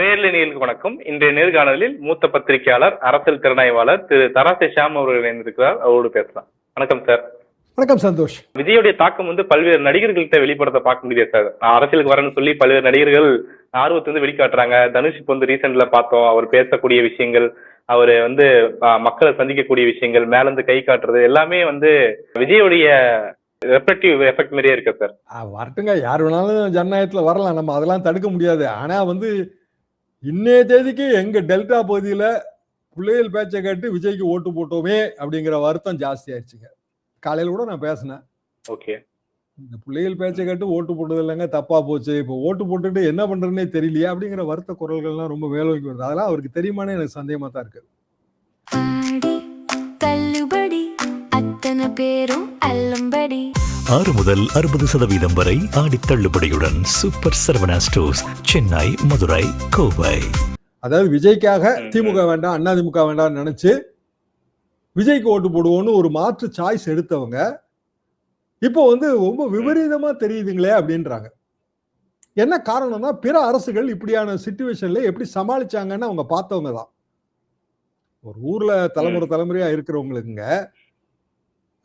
நேயர்களுக்கு வணக்கம். இன்றைய நேர்காணலில் மூத்த பத்திரிகையாளர், அரசியல் திறனாய்வாளர் திரு தராசை ஷியாம் அவர்கள் இணைந்திருக்கிறார். அவரோடு பேசலாம். வணக்கம் சார். வணக்கம் சந்தோஷ். விஜயுடைய தாக்கம் பல்வேறு நடிகர்கள்ட்ட வெளிப்படத்தை பார்க்க முடியாது சார். அரசியலுக்கு வரேன்னு சொல்லி பல்வேறு நடிகர்கள் ஆர்வத்தை வெளிக்காட்டுறாங்க. தனுஷ் இப்போ ரீசெண்ட்ல பார்த்தோம், அவர் பேசக்கூடிய விஷயங்கள், அவரு மக்களை சந்திக்கக்கூடிய விஷயங்கள், மேல இருந்து கை காட்டுறது எல்லாமே விஜயுடைய ரெஃப்ளெக்டிவ் எஃபெக்ட் மாதிரியே இருக்கு சார். வரட்டுங்க, யார் வேணாலும் ஜனநாயகத்துல வரலாம், நம்ம அதெல்லாம் தடுக்க முடியாது. ஆனா இன்னைய தேதிக்கு எங்க டெல்டா பகுதியில பிள்ளைகள் பேச்சை கேட்டு விஜய்க்கு ஓட்டு போட்டோமே அப்படிங்கிற வருத்தம் ஜாஸ்தி ஆயிடுச்சுங்க. காலையில கூட நான் பேசினேன். ஓகே, இந்த பிள்ளைகள் பேச்சை கேட்டு ஓட்டு போட்டது இல்லைங்க, தப்பா போச்சு, இப்போ ஓட்டு போட்டுட்டு என்ன பண்றதுன்னே தெரியலையே அப்படிங்கிற வருத்த குரல்கள்லாம் ரொம்ப மேலோங்கி வருது. அதெல்லாம் அவருக்கு தெரியுமானே எனக்கு சந்தேகமா தான் இருக்கு. $6 முதல் 60% வரை ஆடி தள்ளுபடியுடன் சூப்பர் சரவணா ஸ்டோர்ஸ், சென்னை, மதுரை, கோவை. அதாவது விஜய்க்காக திமுக வேண்டாம், அதிமுக வேண்டாம் நினைச்சு விஜய்க்கு ஓட்டு போடுவோம்னு ஒரு மாற்று சாய்ஸ் எடுத்தவங்க இப்போ ரொம்ப விபரீதமா தெரியுதுங்களே அப்படின்றாங்க. என்ன காரணம்னா, பிற அரசுகள் இப்படியான சிச்சுவேஷன்ல எப்படி சமாளிச்சாங்கன்னு அவங்க பார்த்தவங்க தான். ஒரு ஊர்ல தலைமுறையா இருக்கிறவங்களுக்குங்க,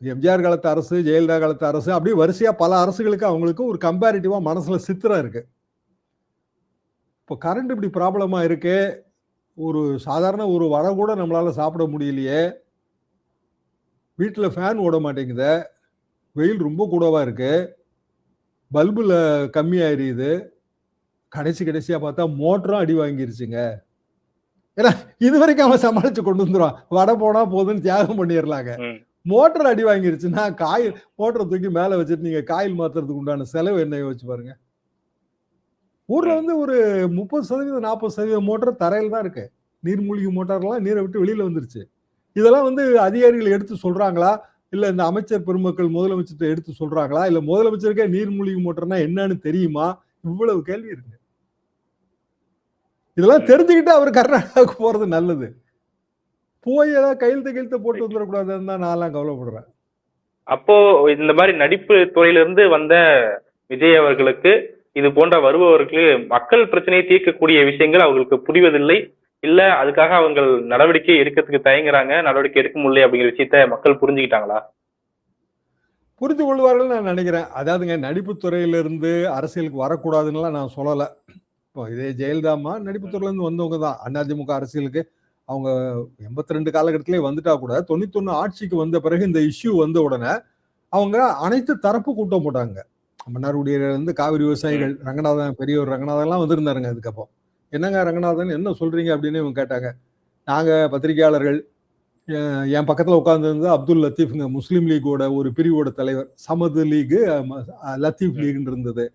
எம்ஜிஆர் காலத்து அரசு, ஜெயலலிதா காலத்து அரசு, அப்படியே வரிசையா பல அரசுகளுக்கு அவங்களுக்கு ஒரு கம்பேரிட்டிவா மனசுல சித்திரம் இருக்கு. இப்போ கரண்ட் இப்படி ப்ராப்ளமா இருக்கு, ஒரு சாதாரண ஒரு வடை கூட நம்மளால சாப்பிட முடியலையே, வீட்டில் ஃபேன் ஓட மாட்டேங்குது, வெயில் ரொம்ப கூடவா இருக்கு, பல்புல கம்மியாயிருது, கடைசியா பார்த்தா மோட்டரும் அடி வாங்கிருச்சுங்க. ஏன்னா இது வரைக்கும் அவன் சமாளிச்சு கொண்டு வந்துடுவான், வடை போனா போதுன்னு தியாகம் பண்ணிடலாங்க. மோட்டர் அடி வாங்கிருச்சுன்னா மோட்டரை தூக்கி மேல வச்சுட்டு நீங்க காயில் மாத்துறதுக்கு உண்டான செலவு என்ன யோசிச்சு பாருங்க. ஊர்ல ஒரு 30% 40% மோட்டர் தரையில் தான் இருக்கு. நீர்மூழ்கி மோட்டார்லாம் நீரை விட்டு வெளியில வந்துருச்சு. இதெல்லாம் அதிகாரிகள் எடுத்து சொல்றாங்களா, இல்ல இந்த அமைச்சர் பெருமக்கள் முதலமைச்சர் எடுத்து சொல்றாங்களா, இல்ல முதலமைச்சருக்கே நீர்மூழ்கி மோட்டர்னா என்னன்னு தெரியுமா? இவ்வளவு கேள்வி இருக்கு. இதெல்லாம் தெரிஞ்சுக்கிட்டு அவர் கர்நாடகாவுக்கு போறது நல்லது. போய் ஏதாவது கையெழுத்த போட்டு வந்துடக்கூடாதுன்னு தான் நான் கவலைப்படுறேன். அப்போ இந்த மாதிரி நடிப்பு துறையிலிருந்து வந்த விஜய் அவர்களுக்கு இது போன்ற வருபவர்களுக்கு மக்கள் பிரச்சனையை தீர்க்கக்கூடிய விஷயங்கள் அவர்களுக்கு புரிவதில்லை, இல்ல அதுக்காக அவங்க நடவடிக்கை எடுக்கிறதுக்கு தயங்குறாங்க, நடவடிக்கை எடுக்க முடியல அப்படிங்கிற விஷயத்த மக்கள் புரிஞ்சுக்கிட்டாங்களா? புரிந்து கொள்வார்கள் நான் நினைக்கிறேன். அதாவதுங்க, நடிப்பு துறையிலிருந்து அரசியலுக்கு வரக்கூடாதுன்னு நான் சொல்லலை. இப்போ இதே ஜெயலலிதாமா நடிப்பு துறையில இருந்து வந்தவங்க தான். அதிமுக அரசியலுக்கு அவங்க 82 காலகட்டத்திலே வந்துட்டா கூட 91 ஆட்சிக்கு வந்த பிறகு இந்த இஷ்யூ வந்த உடனே அவங்க அனைத்து தரப்பு கூட்டம் போட்டாங்க. மன்னார்குடியிலிருந்து காவிரி விவசாயிகள், ரங்கநாதன், பெரியவர் ரங்கநாதன்லாம் வந்திருந்தாருங்க. அதுக்கப்புறம் என்னங்க ரங்கநாதன் என்ன சொல்றீங்க அப்படின்னு இவங்க கேட்டாங்க. நாங்க பத்திரிகையாளர்கள், என் பக்கத்துல உட்கார்ந்து அப்துல் லத்தீஃப்ங்க, முஸ்லீம் லீகோட ஒரு பிரிவோட தலைவர், சமது லீக், லத்தீப் லீக்னு இருந்தது.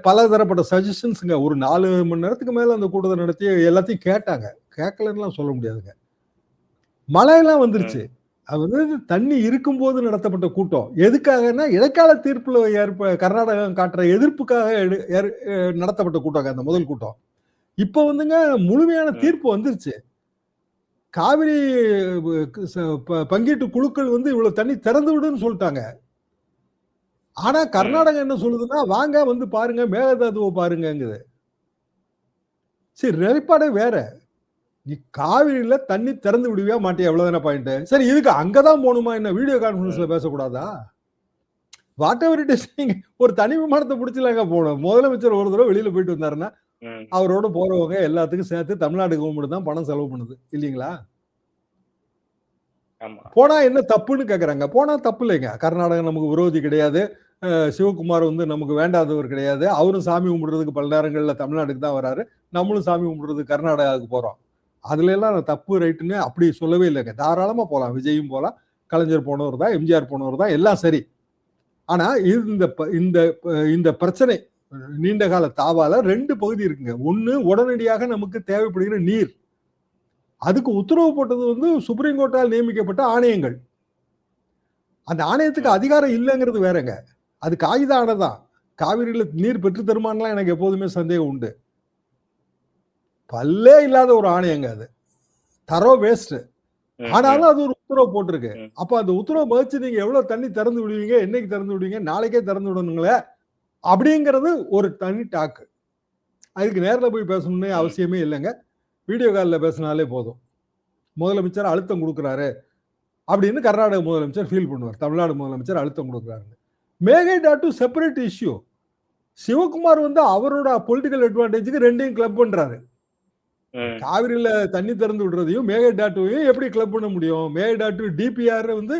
பல தரப்பட்ட சஜஷன்ஸுங்க. ஒரு 4 மணி நேரத்துக்கு மேல அந்த கூட்டத்தை நடத்தி எல்லாத்தையும் கேட்டாங்க. கேட்கலன்னு சொல்ல முடியாதுங்க. மழையெல்லாம் வந்துருச்சு. அது தண்ணி இருக்கும்போது நடத்தப்பட்ட கூட்டம். எதுக்காகன்னா, இடைக்கால தீர்ப்புல கர்நாடகம் காட்டுற எதிர்ப்புக்காக நடத்தப்பட்ட கூட்டம் அந்த முதல் கூட்டம். இப்ப முழுமையான தீர்ப்பு வந்துருச்சு. காவிரி பங்கீட்டு குழுக்கள் இவ்வளவு தண்ணி திறந்து விடுன்னு சொல்லிட்டாங்க. ஆனா கர்நாடகம் என்ன சொல்லுதுன்னா, வாங்க பாருங்க, மேகதாதுவை பாருங்கங்குது. சரி, நிலைப்பாடே வேற. நீ காவிரியில தண்ணி திறந்து விடுவியா மாட்டியா, எவ்வளவுதானே பாயிண்ட். சரி, இதுக்கு அங்கதான் போகணுமா என்ன? வீடியோ கான்பரன்ஸ்ல பேசக்கூடாதா? Whatever it is. ஒரு தனி விமானத்தை பிடிச்சலாங்க போகணும். முதலமைச்சர் ஒரு தடவை வெளியில போயிட்டு வந்தாருன்னா அவரோட போறவங்க எல்லாத்துக்கும் சேர்த்து தமிழ்நாடு கவர்மெண்ட் தான் பணம் செலவு பண்ணுது இல்லைங்களா? போனா என்ன தப்புன்னு கேக்குறாங்க. போனா தப்பு இல்லைங்க. கர்நாடகம் நமக்கு விரோதி கிடையாது, சிவகுமார் நமக்கு வேண்டாதவர் கிடையாது. அவரும் சாமி கும்பிடுறதுக்கு பல நேரங்கள்ல தமிழ்நாட்டுக்கு தான் வராரு, நம்மளும் சாமி கும்பிடுறதுக்கு கர்நாடகாவுக்கு போறோம். அதுல எல்லாம் தப்பு ரைட்டுன்னு அப்படி சொல்லவே இல்லைங்க. தாராளமா போலாம், விஜயும் போலாம், கலைஞர் போனவர் தான், எம்ஜிஆர் போனவர் தான், எல்லாம் சரி. ஆனா இந்த பிரச்சனை நீண்ட கால தாவால 2 பகுதி இருக்குங்க. ஒண்ணு, உடனடியாக நமக்கு தேவைப்படுகிற நீர். அதுக்கு உத்தரவு போட்டது சுப்ரீம் கோர்ட்டால் நியமிக்கப்பட்ட ஆணையங்கள். அந்த ஆணையத்துக்கு அதிகாரம் இல்லைங்கிறது வேறங்க. அது காகித ஆணைதான். காவிரியில நீர் பெற்று தருமானலாம் எனக்கு எப்போதுமே சந்தேகம் உண்டு. பல்லே இல்லாத ஒரு ஆணையங்க அது, தரோ வேஸ்ட். ஆனாலும் அது ஒரு உத்தரவு போட்டிருக்கு. அப்ப அந்த உத்தரவு மதிச்சு நீங்க எவ்வளவு தண்ணி திறந்து விடுவீங்க, என்னைக்கு திறந்து விடுவீங்க, நாளைக்கே திறந்து விடணுங்களே அப்படிங்கிறது ஒரு தனி டாக்கு. அதுக்கு நேரில் போய் பேசணும்னு அவசியமே இல்லைங்க. வீடியோ காலில் பேசினாலே போதும். முதலமைச்சர் அழுத்தம் கொடுக்குறாரு அப்படின்னு கர்நாடக முதலமைச்சர் ஃபீல் பண்ணுவார். தமிழ்நாடு முதலமைச்சர் அழுத்தம் கொடுக்குறாரு. Mekedatu separate issue. சிவகுமார் வந்து அவரோட பொலிட்டிக்கல் அட்வான்டேஜுக்கு ரெண்டையும் கிளப் பண்றாரு. காவிரியில தண்ணி திறந்து விடுறதையும் மேகதாட்டுவையும் எப்படி கிளப் பண்ண முடியும்? மேகதாட்டு டிபிஆர் வந்து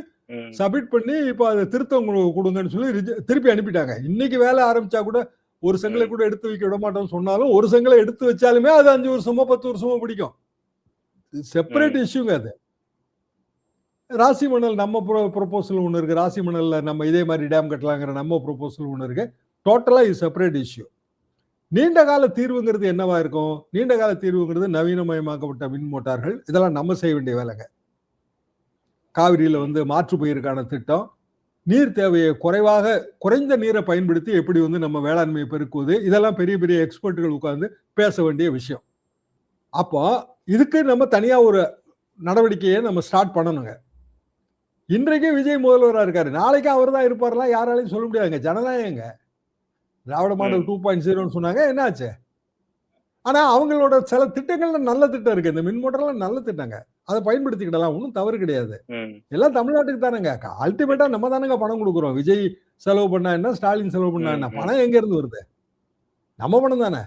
சப்மிட் பண்ணி இப்ப அதை திருத்தம் கொடுங்கன்னு சொல்லி திருப்பி அனுப்பிட்டாங்க. இன்னைக்கு வேலை ஆரம்பிச்சா கூட ஒரு செங்கலை கூட எடுத்து வைக்க விட மாட்டோம்னு சொன்னாலும் ஒரு செங்கலை எடுத்து வச்சாலுமே அது 5 வருஷமோ 10 வருஷமோ பிடிக்கும். செப்பரேட் இஷ்யூங்க அது. ராசி மணல் நம்ம ப்ரொபோசல் ஒன்று இருக்கு. ராசி மணல்ல நம்ம இதே மாதிரி டேம் கட்டலாங்கிற நம்ம ப்ரொபோசல் ஒன்று இருக்கு. டோட்டலா இது செப்பரேட் இஷ்யூ. நீண்ட கால தீர்வுங்கிறது என்னவா இருக்கும்? நீண்ட கால தீர்வுங்கிறது நவீனமயமாக்கப்பட்ட மின் மோட்டார்கள். இதெல்லாம் நம்ம செய்ய வேண்டிய வேலைங்க. காவிரியில வந்து மாற்று பயிருக்கான திட்டம், நீர் தேவையை குறைந்த நீரை பயன்படுத்தி எப்படி வந்து நம்ம வேளாண்மையை பெருக்குவது, இதெல்லாம் பெரிய பெரிய எக்ஸ்பர்ட்டுகள் உட்கார்ந்து பேச வேண்டிய விஷயம். அப்போ இதுக்கு நம்ம தனியா ஒரு நடவடிக்கையை நம்ம ஸ்டார்ட் பண்ணணுங்க. இன்றைக்கே விஜய் முதல்வராக இருக்காரு, நாளைக்கு அவர் தான் இருப்பார்லாம் யாராலையும் சொல்ல முடியாதுங்க. ஜனநாயகங்க. திராவிட மாடல் 2.0 சொன்னாங்க, என்னாச்சு? ஆனா அவங்களோட சில திட்டங்கள்ல நல்ல திட்டம் இருக்கு. இந்த மின் மோட்டர்லாம் நல்ல திட்டங்க, அதை பயன்படுத்திக்கிடலாம், ஒன்றும் தவறு கிடையாது. எல்லாம் தமிழ்நாட்டுக்கு தானேங்க. அல்டிமேட்டா நம்ம தானேங்க பணம் கொடுக்குறோம். விஜய் செலவு பண்ணா என்ன, ஸ்டாலின் செலவு பண்ணா என்ன? பணம் எங்க இருந்து வருது? நம்ம பணம் தானே.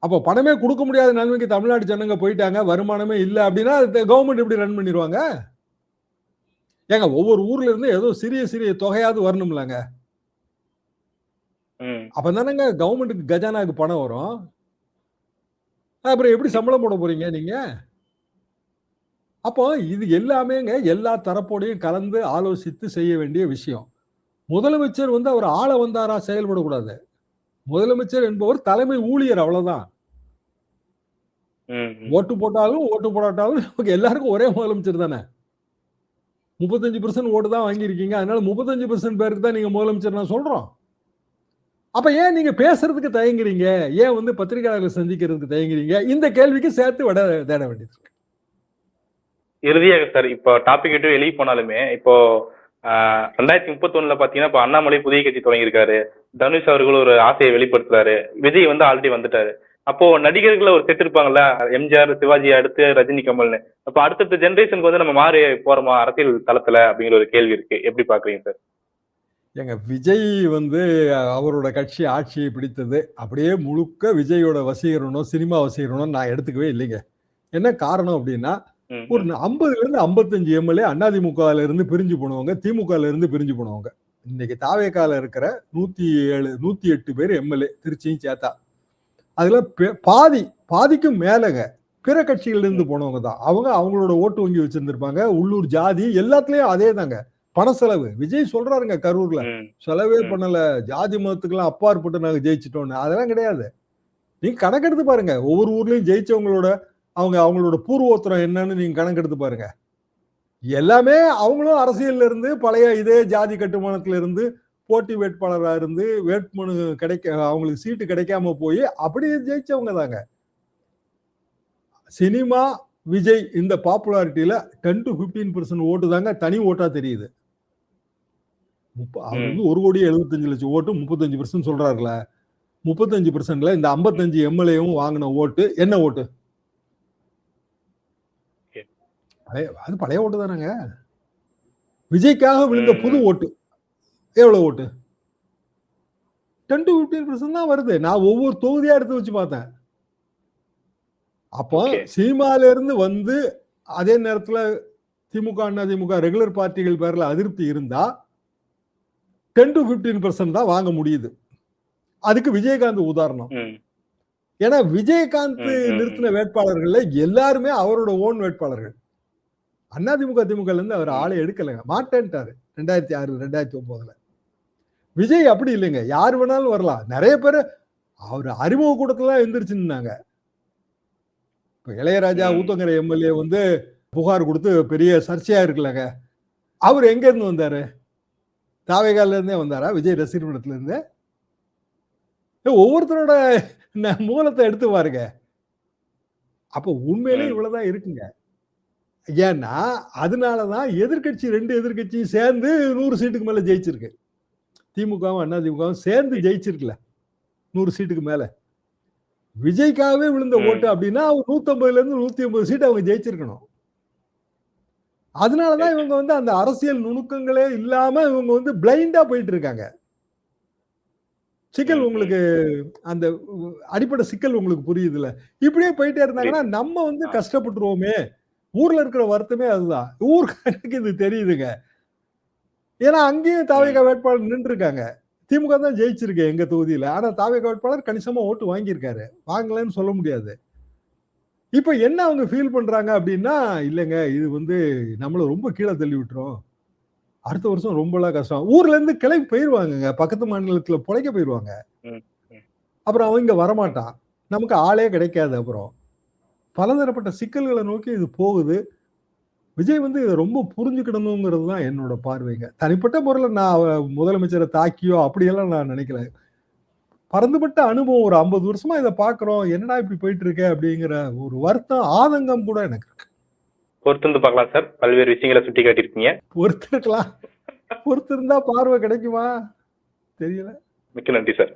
அப்போ பணமே கொடுக்க முடியாத நிலைமைக்கு தமிழ்நாடு ஜனங்க போயிட்டாங்க, வருமானமே இல்லை அப்படின்னா கவர்மெண்ட் எப்படி ரன் பண்ணிடுவாங்க? ஏங்க ஒவ்வொரு ஊர்ல இருந்து ஏதோ சிறிய சிறிய தொகையாவது வரணும்லங்க. அப்பதானங்க கவர்மெண்ட்டுக்கு கஜானாக்கு பணம் வரும். அப்புறம் எப்படி சம்பளம் போட போறீங்க நீங்க? அப்போ இது எல்லாமேங்க எல்லா தரப்போடையும் கலந்து ஆலோசித்து செய்ய வேண்டிய விஷயம். முதலமைச்சர் வந்து அவர் ஆள வந்தாரா செயல்படக்கூடாது. முதலமைச்சர் என்பவர் தலைமை ஊழியர், அவ்வளவுதான். ஓட்டு போட்டாலும் ஓட்டு போடாட்டாலும் நமக்கு எல்லாருக்கும் ஒரே முதலமைச்சர் தானே. 35% ஓட்டு தான் வாங்கியிருக்கீங்க, அதனால 35% பேருக்கு தான் நீங்க முதலமைச்சர் நான் சொல்றோம். அப்ப ஏன் நீங்க பேசுறதுக்கு தயங்குறீங்க? ஏன் வந்து பத்திரிகையாளர்களை சந்திக்கிறதுக்கு தயங்குறீங்க? இந்த கேள்விக்கு சேர்த்து விட தேட வேண்டியது. இறுதியாக சார், இப்போ டாபிக் விட்டு வெளியே போனாலுமே இப்போ 2031 பாத்தீங்கன்னா இப்போ அண்ணாமலை புதிய கட்சி தொடங்கியிருக்காரு. தனுஷ் அவர்கள் ஒரு ஆசையை வெளிப்படுத்துறாரு. விஜய் வந்து ஆல்ரெடி வந்துட்டாரு. அப்போ நடிகர்கள் ஒரு செட் இருப்பாங்கல்ல, எம்ஜிஆர், சிவாஜி, அடுத்து ரஜினி, கமல்னு. அப்ப அடுத்தடுத்த ஜெனரேஷனுக்கு வந்து நம்ம மாறி போறோமா அரசியல் தளத்துல அப்படிங்கிற ஒரு கேள்வி இருக்கு. எப்படி பாக்குறீங்க சார்? எங்க விஜய் வந்து அவரோட கட்சி ஆட்சியை பிடித்தது அப்படியே முழுக்க விஜயோட வசீகரனும் சினிமா வசீகரனும் நான் எடுத்துக்கவே இல்லைங்க. என்ன காரணம் அப்படின்னா, ஒரு 50ல இருந்து 55 எம்எல்ஏ அதிமுகல இருந்து பிரிஞ்சு போனவங்க, திமுகல இருந்து பிரிஞ்சு போனவங்க. இன்னைக்கு தாவேகால இருக்கிற 108 பேர் எம்எல்ஏ திருச்சியும் சேர்த்தா. அதுல பாதிக்கும் மேலங்க பிற கட்சிகள்ல இருந்து போனவங்க தான். அவங்களோட ஓட்டு வங்கி வச்சிருந்திருப்பாங்க, உள்ளூர் ஜாதி எல்லாத்துலயும் அதே தாங்க. பண செலவு. விஜய் சொல்றாருங்க கரூர்ல, செலவே பண்ணல, ஜாதி மதத்துக்கெல்லாம் அப்பாற்பட்டு நாங்க ஜெயிச்சிட்டோம்னு. அதெல்லாம் கிடையாது. நீங்க கணக்கெடுத்து பாருங்க, ஒவ்வொரு ஊர்லயும் ஜெயிச்சவங்களோட அவங்களோட பூர்வோத்திரம் என்னன்னு நீங்க கணக்கெடுத்து பாருங்க. எல்லாமே அவங்களும் அரசியல்ல இருந்து பழைய இதே ஜாதி கட்டுமானத்துல இருந்து போட்டி வேட்பாளராக இருந்து வேட்புமனு அவங்களுக்கு சீட்டு கிடைக்காம போய் அப்படியே ஜெயிச்சவங்க தாங்க. சினிமா விஜய் இந்த பாப்புலாரிட்டியில 10 to 15% ஓட்டு தாங்க தனி ஓட்டா தெரியுது. அவர் வந்து 1,75,00,000 ஓட்டு 35% சொல்றாருல, 35%ல இந்த 55 எம்எல்ஏவும் வாங்கின ஓட்டு என்ன ஓட்டு? அது பழைய ஓட்டு தானங்க. விஜய்க்காக விழுந்த புது ஓட்டு எவ்வளவு ஓட்டு? 10 to 15% தான் வருது. நான் ஒவ்வொரு தொகுதியா எடுத்து வச்சு பார்த்தேன். அப்போ சினிமால இருந்து வந்து அதே நேரத்துல திமுக, அதிமுக ரெகுலர் பார்ட்டிகள் பேர்ல அதிருப்தி இருந்தா 10 to 15% தான் வாங்க முடியுது. அதுக்கு விஜயகாந்த் உதாரணம். ஏன்னா விஜயகாந்த் நிறுத்தின வேட்பாளர்கள் எல்லாருமே அவரோட ஓன் வேட்பாளர்கள். அதிமுக திமுக இருந்து அவர் ஆளை எடுக்கலைங்க, மாட்டேன்ட்டாரு 2006 2009. விஜய் அப்படி இல்லைங்க, யார் வேணாலும் வரலாம். நிறைய பேர் அவர் அறிமுக கூட்டத்துல எந்திரிச்சு நின்னாங்க. இப்ப இளையராஜா ஊத்தங்கரை எம்எல்ஏ வந்து புகார் கொடுத்து பெரிய சர்ச்சையா இருக்குல்லங்க, அவர் எங்க இருந்து வந்தாரு? தாவேகால இருந்தே வந்தாரா? விஜய் ரசிகர்மன்றத்துல இருந்து? ஒவ்வொருத்தரோட மூலத்தை எடுத்து பாருங்க. அப்ப உண்மையிலே இவ்வளவுதான் இருக்குங்க. ஏன்னா அதனாலதான் எதிர்கட்சி 2 எதிர்கட்சியும் சேர்ந்து 100 சீட்டுக்கு மேல ஜெயிச்சிருக்கு. திமுகவும் அதிமுகவும் சேர்ந்து ஜெயிச்சிருக்குல்ல 100 சீட்டுக்கு மேல. விஜய்க்காகவே விழுந்த ம். ஓட்டு அப்படின்னா அவர் 150ல இருந்து 180 சீட் அவங்க ஜெயிச்சிருக்கணும். அதனாலதான் இவங்க வந்து அந்த அரசியல் நுணுக்கங்களே இல்லாம இவங்க வந்து பிளைண்டா போயிட்டு இருக்காங்க. சிக்கல் ம், ம். உங்களுக்கு அந்த அடிப்படை சிக்கல் உங்களுக்கு புரியுதுல்ல. இப்படியே போயிட்டே இருந்தாங்கன்னா நம்ம வந்து கஷ்டப்பட்டுருவோமே. ஊர்ல இருக்கிற வருத்தமே அதுதான். ஊர்க்காரனுக்கு இது தெரியுதுங்க. ஏன்னா அங்கேயும் தாவேகா வேட்பாளர் நின்றுருக்காங்க. திமுக தான் ஜெயிச்சிருக்கு எங்க தொகுதியில. ஆனா தாவேகா வேட்பாளர் கணிசமா ஓட்டு வாங்கியிருக்காரு. வாங்கலன்னு சொல்ல முடியாது. இப்ப என்ன அவங்க ஃபீல் பண்றாங்க அப்படின்னா, இல்லங்க இது வந்து நம்மள ரொம்ப கீழ தள்ளி விட்டுரும். அடுத்த வருஷம் ரொம்பலாம் கஷ்டம். ஊர்ல இருந்து கிளம்பி போயிருவாங்கங்க. பக்கத்து மாநிலத்துல பொழைக்க போயிருவாங்க. ம், ம். அப்புறம் அவன் இங்க வரமாட்டான். நமக்கு ஆளே கிடைக்காது அப்புறம். பலதரப்பட்ட சிக்கல்கள நோக்கி இது போகுது. விஜய் வந்து இத ரொம்ப புரிஞ்சுக்கிடணுங்கிறது தான் என்னோட பார்வைங்க. தனிப்பட்ட முறையில நான் முதலமைச்சர தாக்கியோ அப்படியெல்லாம் நான் நினைக்கல. பரந்துபட்ட அனுபவம் ஒரு 50 வருஷமா இத பார்க்கிறோம். என்னடா இப்படி போயிட்டு இருக்கே அப்படிங்கிற ஒரு வருத்தம், ஆதங்கம் கூட எனக்கு இருக்கு. பொறுத்திருந்து பார்க்கலாம் சார். பல்வேறு விஷயங்கள சுட்டி காட்டியிருக்கீங்க. பொறுத்திருக்கலாம். பொறுத்திருந்தா பார்வை கிடைக்குமா? தெரியல. மிக்க நன்றி சார்.